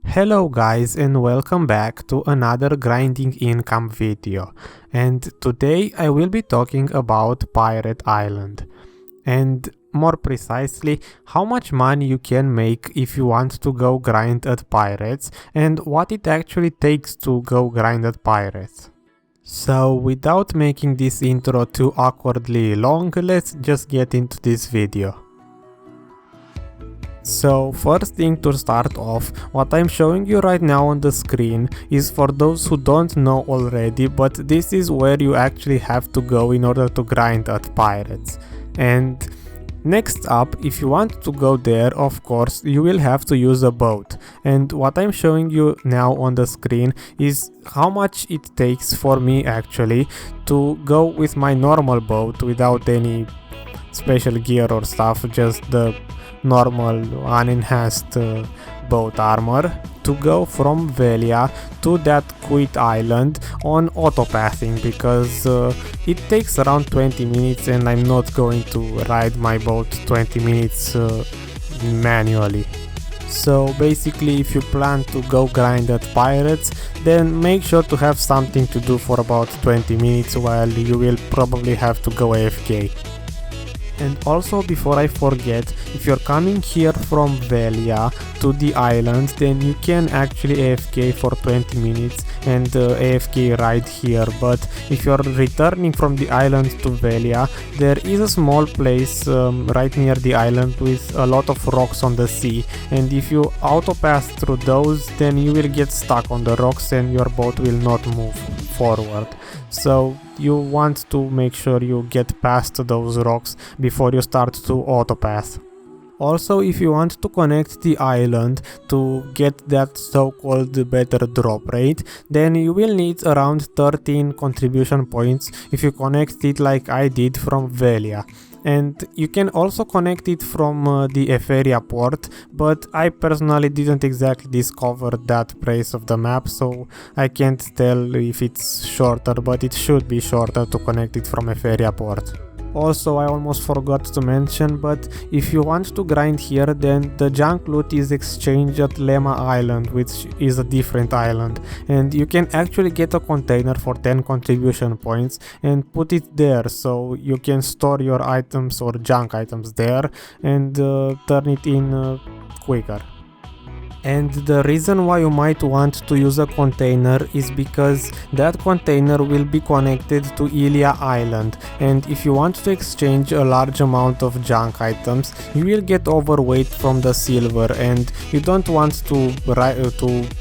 Hello guys and welcome back to another grinding income video, and today I will be talking about Pirate Island and more precisely how much money you can make if you want to go grind at Pirates and what it actually takes to go grind at Pirates. So without making this intro too awkwardly long, let's just get into this video. So first thing to start off, what I'm showing you right now on the screen is for those who don't know already, but this is where you actually have to go in order to grind at Pirates. And next up, if you want to go there, of course, you will have to use a boat. And what I'm showing you now on the screen is how much it takes for me actually to go with my normal boat without any special gear or stuff, just the normal unenhanced boat armor, to go from Velia to that Quit Island on autopathing, because it takes around 20 minutes and I'm not going to ride my boat 20 minutes manually. So basically, if you plan to go grind at Pirates, then make sure to have something to do for about 20 minutes while you will probably have to go AFK. And also, before I forget, if you're coming here from Velia to the island, then you can actually AFK for 20 minutes and AFK right here. But if you're returning from the island to Velia, there is a small place right near the island with a lot of rocks on the sea, and if you autopass through those, then you will get stuck on the rocks and your boat will not move forward. So you want to make sure you get past those rocks before you start to autopath. Also, if you want to connect the island to get that so-called better drop rate, then you will need around 13 contribution points if you connect it like I did from Velia. And you can also connect it from the Eferia port, but I personally didn't exactly discover that place of the map, so I can't tell if it's shorter, but it should be shorter to connect it from Eferia port. Also, I almost forgot to mention, but if you want to grind here, then the junk loot is exchanged at Lema Island, which is a different island, and you can actually get a container for 10 contribution points and put it there, so you can store your items or junk items there and turn it in quicker. And the reason why you might want to use a container is because that container will be connected to Ilia Island, and if you want to exchange a large amount of junk items, you will get overweight from the silver, and you don't want to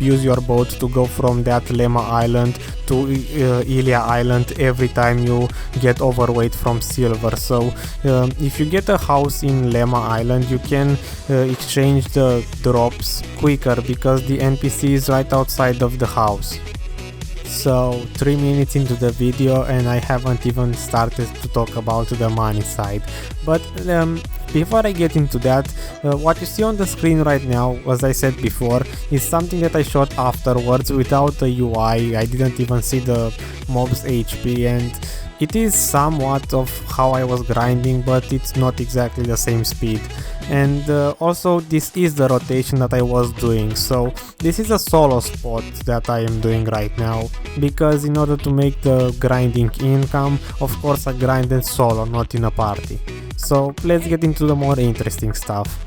use your boat to go from that Lema Island to Ilia Island every time you get overweight from silver. So if you get a house in Lema Island, you can exchange the drops quicker because the NPC is right outside of the house. So 3 minutes into the video and I haven't even started to talk about the money side. But before I get into that, what you see on the screen right now, as I said before, is something that I shot afterwards without the UI. I didn't even see the mob's HP, and it is somewhat of how I was grinding, but it's not exactly the same speed. And also, this is the rotation that I was doing, so this is a solo spot that I am doing right now, because in order to make the grinding income, of course I grinded solo, not in a party. So let's get into the more interesting stuff.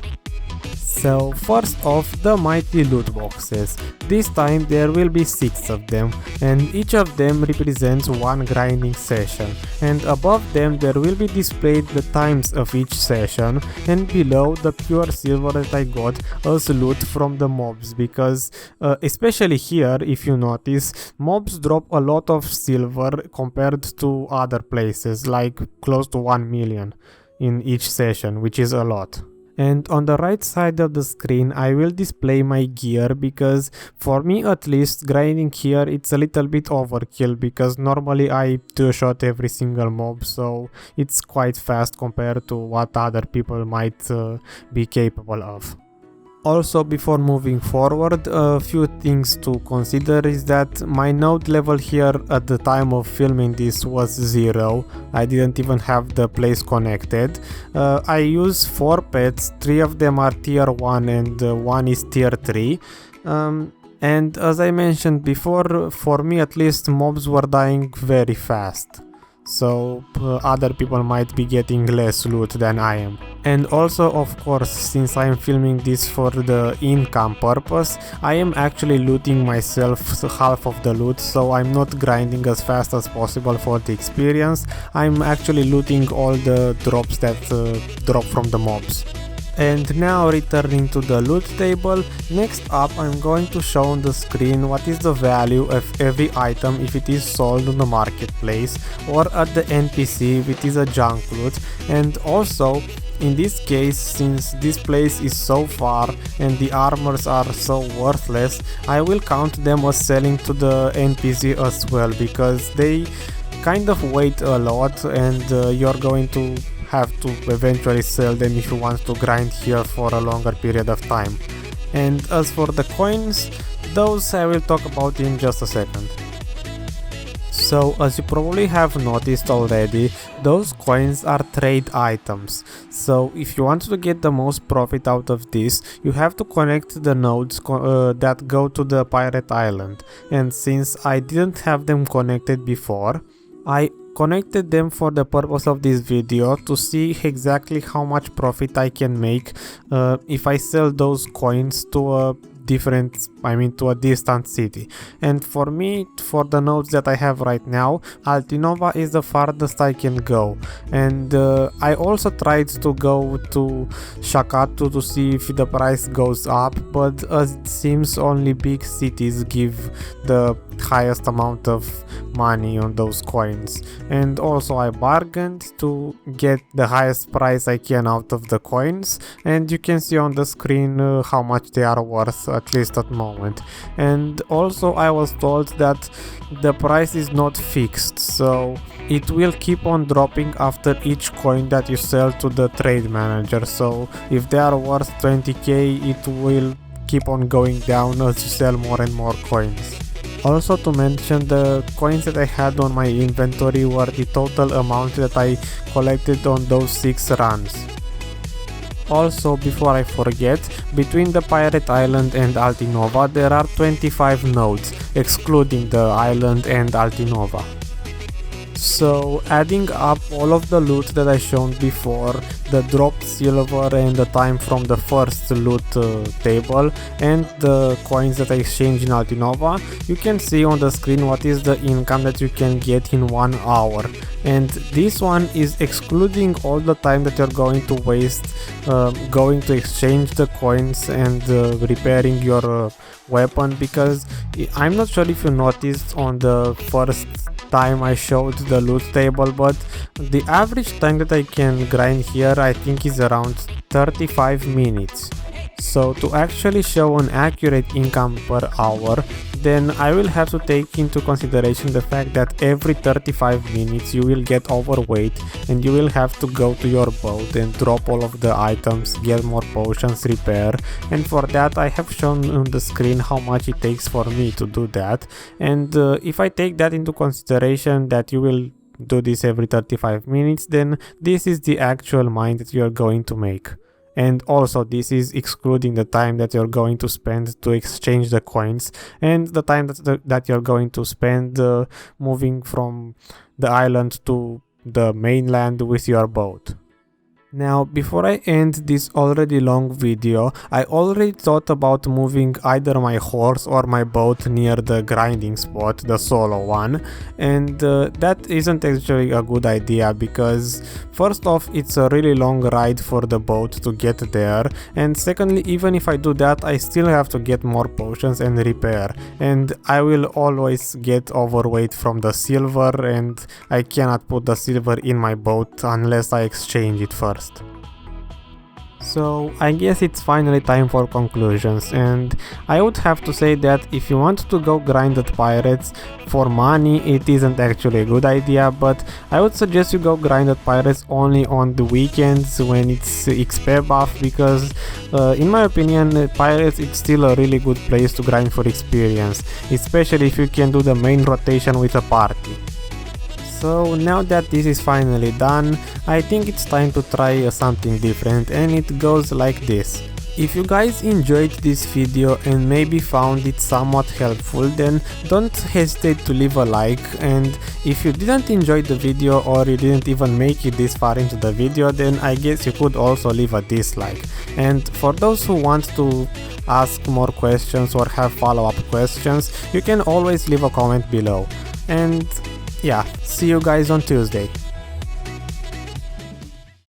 So first off, the mighty loot boxes. This time there will be 6 of them, and each of them represents one grinding session, and above them there will be displayed the times of each session, and below the pure silver that I got as loot from the mobs, because especially here, if you notice, mobs drop a lot of silver compared to other places, like close to 1 million in each session, which is a lot. And on the right side of the screen I will display my gear, because for me at least grinding here it's a little bit overkill, because normally I two-shot every single mob, so it's quite fast compared to what other people might be capable of. Also, before moving forward, a few things to consider is that my node level here at the time of filming this was 0. I didn't even have the place connected. I use 4 pets, 3 of them are tier 1 and 1 is tier 3. And as I mentioned before, for me at least, mobs were dying very fast. So other people might be getting less loot than I am. And also, of course, since I am filming this for the income purpose, I am actually looting myself half of the loot, so I'm not grinding as fast as possible for the experience. I'm actually looting all the drops that drop from the mobs. And now, returning to the loot table, next up I'm going to show on the screen what is the value of every item if it is sold on the marketplace, or at the NPC if it is a junk loot. And also, in this case, since this place is so far and the armors are so worthless, I will count them as selling to the NPC as well, because they kind of weight a lot, and you're going to have to eventually sell them if you want to grind here for a longer period of time. And as for the coins, those I will talk about in just a second. So, as you probably have noticed already, those coins are trade items. So if you want to get the most profit out of this, you have to connect the nodes that go to the Pirate Island. And since I didn't have them connected before, I connected them for the purpose of this video to see exactly how much profit I can make if I sell those coins to a distant city. And for me, for the nodes that I have right now, Altinova is the farthest I can go. And I also tried to go to Shakatu to see if the price goes up, but as it seems only big cities give the highest amount of money on those coins. And also I bargained to get the highest price I can out of the coins, and you can see on the screen how much they are worth, at least at the moment. And also I was told that the price is not fixed, so it will keep on dropping after each coin that you sell to the trade manager. So if they are worth 20k, it will keep on going down as you sell more and more coins. Also to mention, the coins that I had on my inventory were the total amount that I collected on those 6 runs. Also, before I forget, between the Pirate Island and Altinova there are 25 nodes, excluding the island and Altinova. So adding up all of the loot that I shown before, the dropped silver and the time from the first loot table, and the coins that I exchanged in Altinova, you can see on the screen what is the income that you can get in 1 hour. And this one is excluding all the time that you're going to waste going to exchange the coins and repairing your weapon, because I'm not sure if you noticed on the first time I showed the loot table, but the average time that I can grind here I think is around 35 minutes. So to actually show an accurate income per hour, then I will have to take into consideration the fact that every 35 minutes you will get overweight and you will have to go to your boat and drop all of the items, get more potions, repair. And for that I have shown on the screen how much it takes for me to do that. And if I take that into consideration, that you will do this every 35 minutes, then this is the actual mine that you are going to make. And also this is excluding the time that you're going to spend to exchange the coins and the time that you're going to spend moving from the island to the mainland with your boat. Now, before I end this already long video, I already thought about moving either my horse or my boat near the grinding spot, the solo one, and that isn't actually a good idea, because first off, it's a really long ride for the boat to get there, and secondly, even if I do that, I still have to get more potions and repair, and I will always get overweight from the silver, and I cannot put the silver in my boat unless I exchange it first. So I guess it's finally time for conclusions, and I would have to say that if you want to go grind at Pirates for money, it isn't actually a good idea, but I would suggest you go grind at Pirates only on the weekends when it's XP buff, because in my opinion Pirates it's still a really good place to grind for experience, especially if you can do the main rotation with a party. So now that this is finally done, I think it's time to try something different, and it goes like this. If you guys enjoyed this video and maybe found it somewhat helpful, then don't hesitate to leave a like, and if you didn't enjoy the video or you didn't even make it this far into the video, then I guess you could also leave a dislike. And for those who want to ask more questions or have follow-up questions, you can always leave a comment below. And yeah, see you guys on Tuesday.